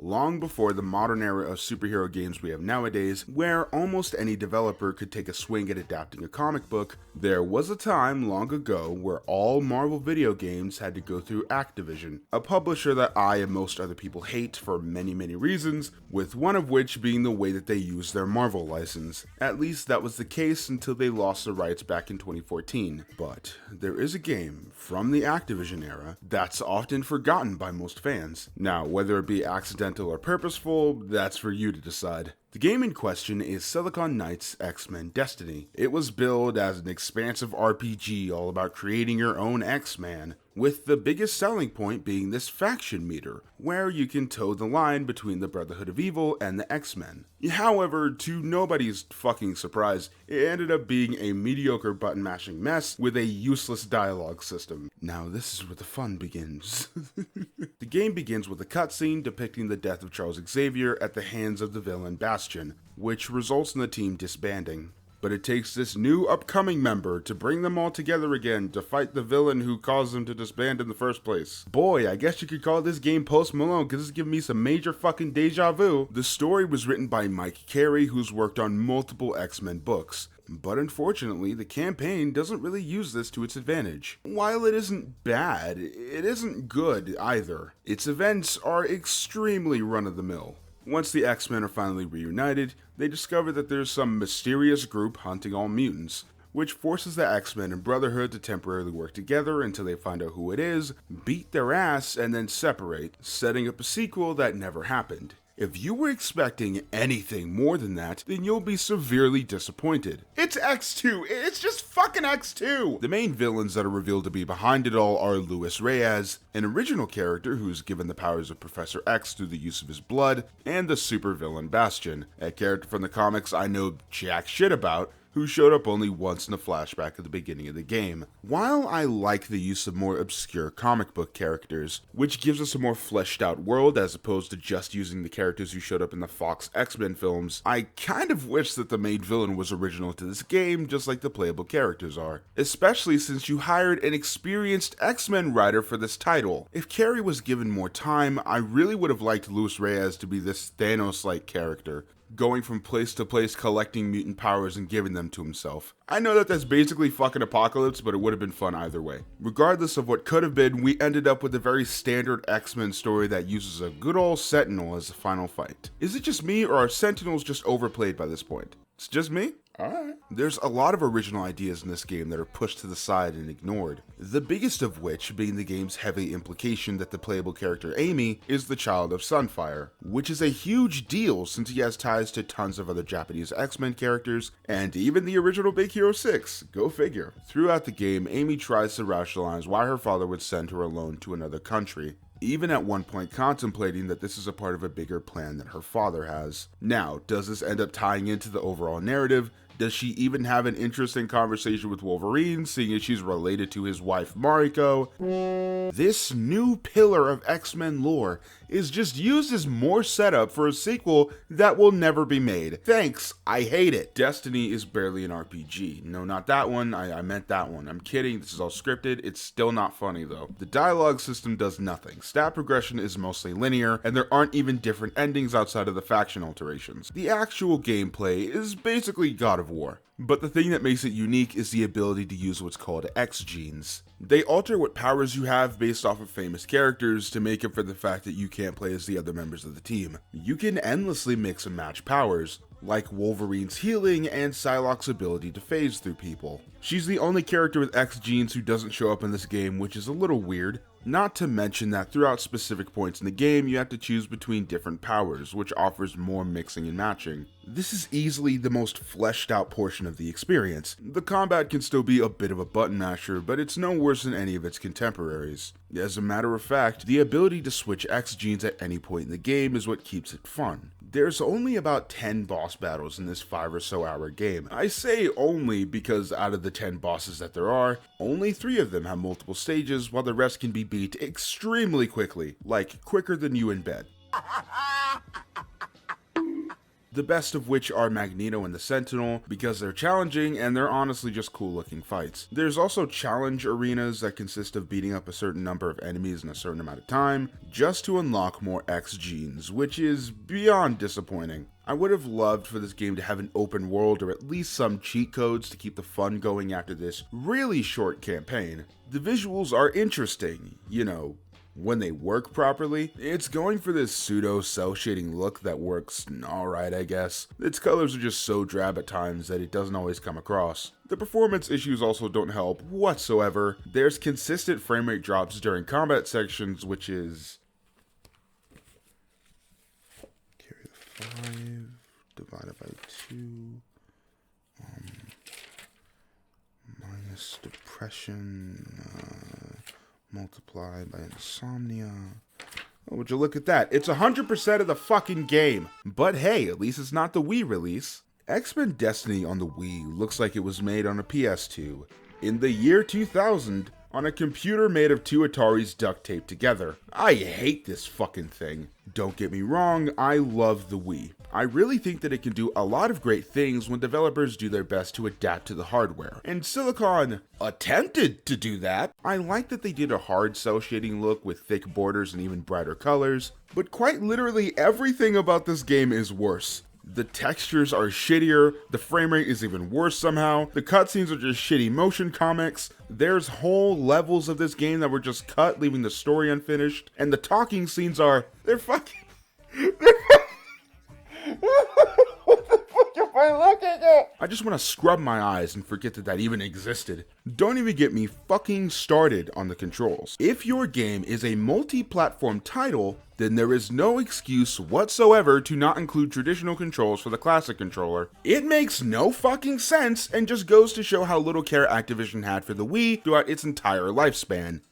long before the modern era of superhero games we have nowadays, where almost any developer could take a swing at adapting a comic book. There was a time long ago where all Marvel video games had to go through Activision, a publisher that I and most other people hate for many reasons, with one of which being the way that they use their Marvel license. At least that was the case until they lost the rights back in 2014. But there is a game from the Activision era that's often forgotten by most fans. Now, whether it be accidental or purposeful, that's for you to decide. The game in question is Silicon Knights X-Men Destiny. It was billed as an expansive RPG all about creating your own X-Man, with the biggest selling point being this faction meter, where you can toe the line between the Brotherhood of Evil and the X-Men. However, to nobody's fucking surprise, it ended up being a mediocre button-mashing mess with a useless dialogue system. Now this is where the fun begins. The game begins with a cutscene depicting the death of Charles Xavier at the hands of the villain Bastion, which results in the team disbanding. But it takes this new upcoming member to bring them all together again to fight the villain who caused them to disband in the first place. Boy, I guess you could call this game Post Malone because it's giving me some major fucking deja vu. The story was written by Mike Carey, who's worked on multiple X-Men books. But unfortunately, the campaign doesn't really use this to its advantage. While it isn't bad, it isn't good either. Its events are extremely run-of-the-mill. Once the X-Men are finally reunited, they discover that there's some mysterious group hunting all mutants, which forces the X-Men and Brotherhood to temporarily work together until they find out who it is, beat their ass, and then separate, setting up a sequel that never happened. If you were expecting anything more than that, then you'll be severely disappointed. It's X2! It's just fucking X2! The main villains that are revealed to be behind it all are Luis Reyes, an original character who's given the powers of Professor X through the use of his blood, and the supervillain Bastion, a character from the comics I know jack shit about, who showed up only once in a flashback at the beginning of the game. While I like the use of more obscure comic book characters, which gives us a more fleshed out world as opposed to just using the characters who showed up in the Fox X-Men films, I kind of wish that the main villain was original to this game just like the playable characters are. Especially since you hired an experienced X-Men writer for this title. If Carey was given more time, I really would have liked Luis Reyes to be this Thanos-like character, going from place to place collecting mutant powers and giving them to himself. I know that that's basically fucking Apocalypse, but it would have been fun either way. Regardless of what could have been, we ended up with a very standard X-Men story that uses a good old Sentinel as the final fight. Is it just me, or are Sentinels just overplayed by this point? It's just me? Alright. There's a lot of original ideas in this game that are pushed to the side and ignored. The biggest of which being the game's heavy implication that the playable character Amy is the child of Sunfire, which is a huge deal since he has ties to tons of other Japanese X-Men characters, and even the original Big Hero 6, go figure. Throughout the game, Amy tries to rationalize why her father would send her alone to another country, even at one point contemplating that this is a part of a bigger plan that her father has. Now, does this end up tying into the overall narrative? Does she even have an interesting conversation with Wolverine, seeing as she's related to his wife Mariko? This new pillar of X-Men lore is just used as more setup for a sequel that will never be made. Thanks, I hate it. Destiny is barely an RPG. No, not that one, I meant that one. I'm kidding, this is all scripted, it's still not funny though. The dialogue system does nothing. Stat progression is mostly linear, and there aren't even different endings outside of the faction alterations. The actual gameplay is basically God of War. But the thing that makes it unique is the ability to use what's called X genes. They alter what powers you have based off of famous characters to make up for the fact that you can't play as the other members of the team. You can endlessly mix and match powers, like Wolverine's healing and Psylocke's ability to phase through people. She's the only character with X genes who doesn't show up in this game, which is a little weird. Not to mention that throughout specific points in the game, you have to choose between different powers, which offers more mixing and matching. This is easily the most fleshed out portion of the experience. The combat can still be a bit of a button masher, but it's no worse than any of its contemporaries. As a matter of fact, the ability to switch X genes at any point in the game is what keeps it fun. There's only about 10 boss battles in this 5 or so hour game. I say only because out of the 10 bosses that there are, only 3 of them have multiple stages, while the rest can be beat extremely quickly, like quicker than you in bed. the best of which are Magneto and the Sentinel, because they're challenging and they're honestly just cool looking fights. There's also challenge arenas that consist of beating up a certain number of enemies in a certain amount of time, just to unlock more X genes, which is beyond disappointing. I would have loved for this game to have an open world or at least some cheat codes to keep the fun going after this really short campaign. The visuals are interesting, you know, when they work properly. It's going for this pseudo cell shading look that works alright, I guess. Its colors are just so drab at times that it doesn't always come across. The performance issues also don't help whatsoever. There's consistent frame rate drops during combat sections, which is 5 divided by 2 minus depression multiplied by insomnia. Oh, would you look at that? It's 100% of the fucking game. But hey, at least it's not the Wii release. X-Men Destiny on the Wii looks like it was made on a PS2 in the year 2000 on a computer made of 2 Ataris duct taped together. I hate this fucking thing. Don't get me wrong, I love the Wii. I really think that it can do a lot of great things when developers do their best to adapt to the hardware, and Silicon attempted to do that. I like that they did a hard cell shading look with thick borders and even brighter colors, but quite literally everything about this game is worse. The textures are shittier, the frame rate is even worse somehow, the cutscenes are just shitty motion comics, there's whole levels of this game that were just cut, leaving the story unfinished, and the talking scenes are, they're fucking... What the fuck am I looking at? I just want to scrub my eyes and forget that that even existed. Don't even get me fucking started on the controls. If your game is a multi-platform title, then there is no excuse whatsoever to not include traditional controls for the classic controller. It makes no fucking sense and just goes to show how little care Activision had for the Wii throughout its entire lifespan.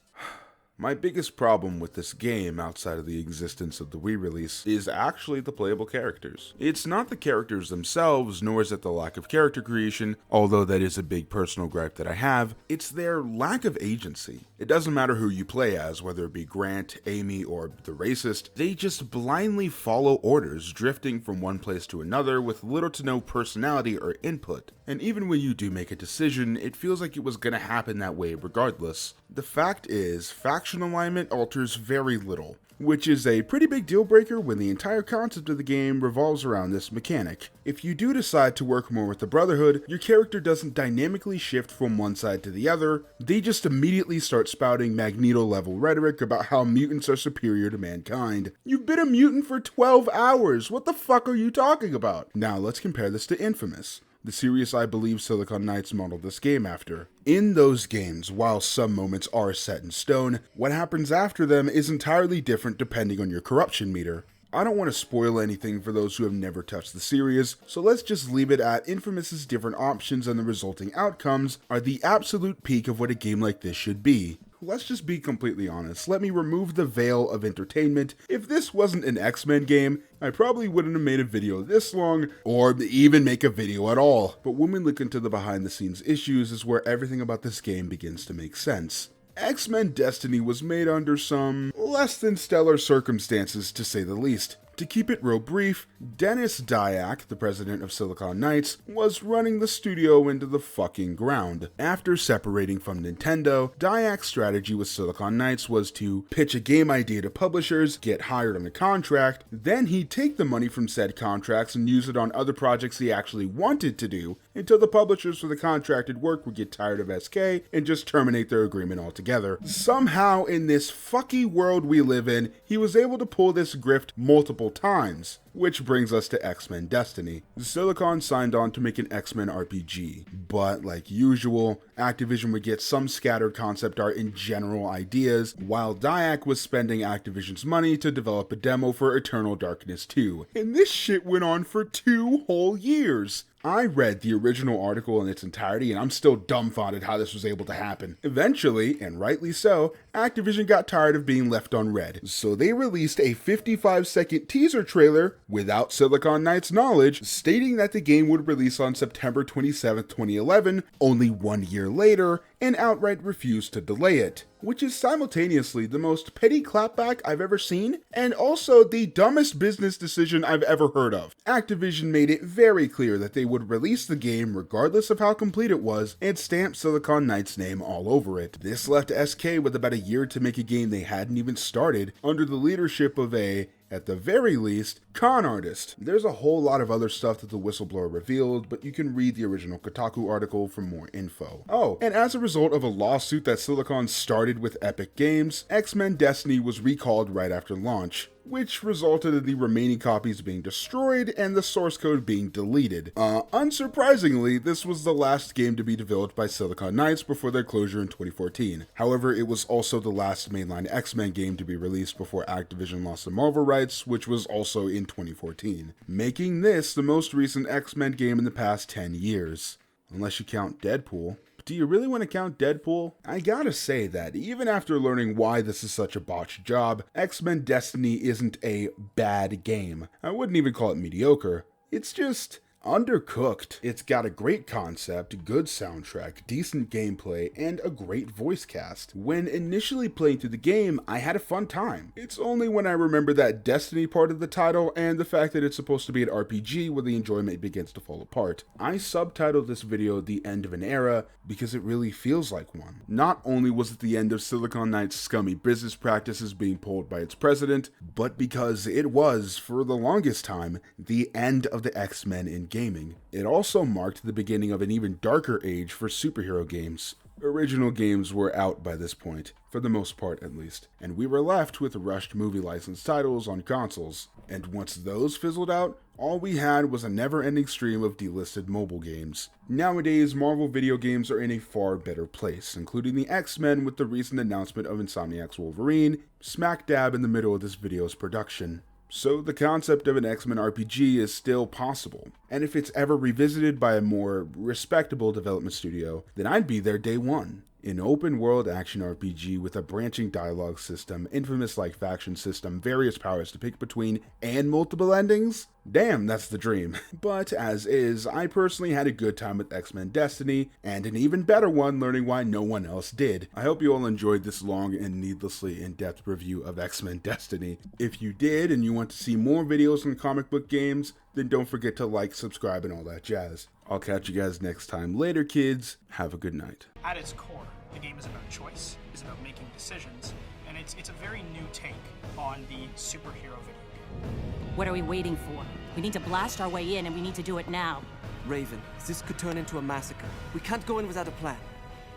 My biggest problem with this game, outside of the existence of the Wii release, is actually the playable characters. It's not the characters themselves, nor is it the lack of character creation, although that is a big personal gripe that I have. It's their lack of agency. It doesn't matter who you play as, whether it be Grant, Amy, or the racist, they just blindly follow orders, drifting from one place to another with little to no personality or input. And even when you do make a decision, it feels like it was gonna happen that way regardless. The fact is, faction alignment alters very little, which is a pretty big deal breaker when the entire concept of the game revolves around this mechanic. If you do decide to work more with the Brotherhood, your character doesn't dynamically shift from one side to the other, they just immediately start spouting Magneto-level rhetoric about how mutants are superior to mankind. You've been a mutant for 12 hours, what the fuck are you talking about? Now let's compare this to Infamous, the series I believe Silicon Knights modeled this game after. In those games, while some moments are set in stone, what happens after them is entirely different depending on your corruption meter. I don't want to spoil anything for those who have never touched the series, so let's just leave it at Infamous's different options and the resulting outcomes are the absolute peak of what a game like this should be. Let's just be completely honest, let me remove the veil of entertainment. If this wasn't an X-Men game, I probably wouldn't have made a video this long, or even make a video at all. But when we look into the behind the scenes issues is where everything about this game begins to make sense. X-Men Destiny was made under some less than stellar circumstances, to say the least. To keep it real brief, Dennis Dyack, the president of Silicon Knights, was running the studio into the fucking ground. After separating from Nintendo, Dyack's strategy with Silicon Knights was to pitch a game idea to publishers, get hired on a contract, then he'd take the money from said contracts and use it on other projects he actually wanted to do, until the publishers for the contracted work would get tired of SK and just terminate their agreement altogether. Somehow, in this fucky world we live in, he was able to pull this grift multiple times. Which brings us to X-Men Destiny. Silicon signed on to make an X-Men RPG, but like usual, Activision would get some scattered concept art and general ideas, while Dyack was spending Activision's money to develop a demo for Eternal Darkness 2. And this shit went on for 2 whole years. I read the original article in its entirety and I'm still dumbfounded how this was able to happen. Eventually, and rightly so, Activision got tired of being left on red, so they released a 55-second teaser trailer without Silicon Knights' knowledge, stating that the game would release on September 27, 2011, only 1 year later, and outright refused to delay it, which is simultaneously the most petty clapback I've ever seen, and also the dumbest business decision I've ever heard of. Activision made it very clear that they would release the game regardless of how complete it was, and stamped Silicon Knights' name all over it. This left SK with about a year to make a game they hadn't even started, under the leadership of a, at the very least, con artist. There's a whole lot of other stuff that the whistleblower revealed, but you can read the original Kotaku article for more info. Oh, and as a result of a lawsuit that Silicon started with Epic Games, X-Men Destiny was recalled right after launch, which resulted in the remaining copies being destroyed and the source code being deleted. Unsurprisingly, this was the last game to be developed by Silicon Knights before their closure in 2014. However, it was also the last mainline X-Men game to be released before Activision lost the Marvel rights, which was also in 2014, making this the most recent X-Men game in the past 10 years. Unless you count Deadpool. Do you really want to count Deadpool? I gotta say that, even after learning why this is such a botched job, X-Men Destiny isn't a bad game. I wouldn't even call it mediocre. It's just undercooked. It's got a great concept, good soundtrack, decent gameplay, and a great voice cast. When initially playing through the game, I had a fun time. It's only when I remember that Destiny part of the title and the fact that it's supposed to be an RPG where the enjoyment begins to fall apart. I subtitled this video The End of an Era because it really feels like one. Not only was it the end of Silicon Knights' scummy business practices being pulled by its president, but because it was, for the longest time, the end of the X-Men in gaming. It also marked the beginning of an even darker age for superhero games. Original games were out by this point, for the most part at least, and we were left with rushed movie licensed titles on consoles. And once those fizzled out, all we had was a never-ending stream of delisted mobile games. Nowadays, Marvel video games are in a far better place, including the X-Men with the recent announcement of Insomniac's Wolverine, smack dab in the middle of this video's production. So the concept of an X-Men RPG is still possible, and if it's ever revisited by a more respectable development studio, then I'd be there day one. An open-world action RPG with a branching dialogue system, infamous-like faction system, various powers to pick between, and multiple endings? Damn, that's the dream. But as is, I personally had a good time with X-Men Destiny, and an even better one learning why no one else did. I hope you all enjoyed this long and needlessly in-depth review of X-Men Destiny. If you did, and you want to see more videos on comic book games, then don't forget to like, subscribe, and all that jazz. I'll catch you guys next time. Later, kids. Have a good night. At its core, the game is about choice, is about making decisions, and it's a very new take on the superhero video game. What are we waiting for? We need to blast our way in, and we need to do it now. Raven, this could turn into a massacre. We can't go in without a plan.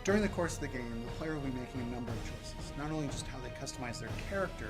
During the course of the game, the player will be making a number of choices, not only just how they customize their character,